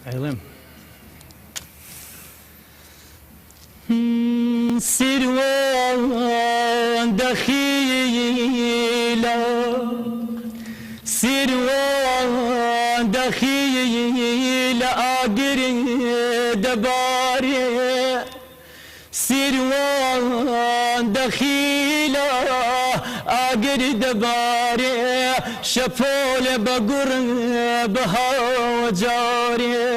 ئەیڵێم سیروان دەخیلە سیروان دەخیلە ئاگری دەبارێ سیروان دەخیلە ئاگری دەبارێ شەپۆلە بە گوڕ بە هاوجارێ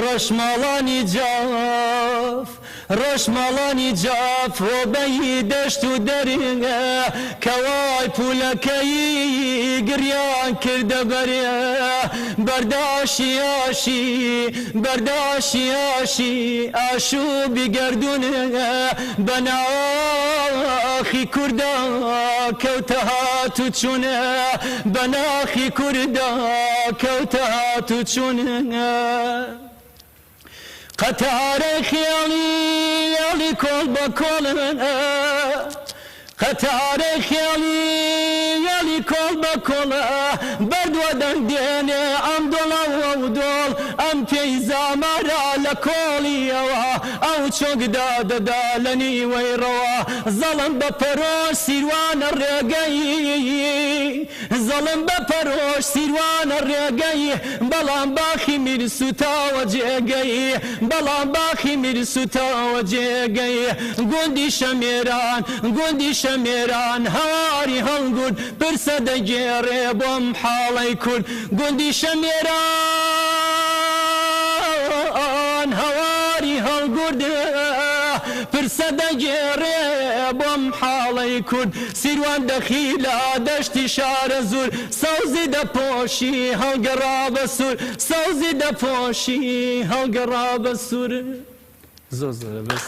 ڕەشماڵانی جاف ڕۆژماڵانی جاف ڕۆبەی دەشت و دەرێ کەوای پولەکەی گریان کردە بەرێ بەرداشی ئاشی بەرداشی ئاشی ئاشوبی گەردونێ بەناخی کووردا کەوتە هات و چوونێ بەناخی کووردا کەوتە هات و چوونێ قەتارە خێڵی کۆڵ بە کۆڵن قەتارە خێڵی کۆڵ بە کۆڵە بەردووە دەنگێنێ ئەم دۆڵە و دۆڵ ئەم پێی زامارە لە کۆڵیەوە ئەو چۆکدا دەدا لە نیوەی ڕەوە زەڵم بە پەرۆش سیروانە ڕێگەی زەڵم بە پەرۆش سیروانە ڕێگەی بەڵام باخی میرسوتاوە جێگەی بەڵام باخی میرسوتاوە جێگەی گوندی شەمێران گوندی شەمێران هەواری هەڵگورد پرسە دەگێڕێ بۆم حاڵەی کورد گوندی شەمێران هەواری هەڵگورد پرسە دەگێڕێ بۆم حاڵەی کورد سیروان دەخیلە دەشتی شارە زور سەوزی دەپۆشی هەڵگەڕا بە سوور سەوزی دەپۆشی هەڵگەڕا بە سوور زۆر زۆرە بەس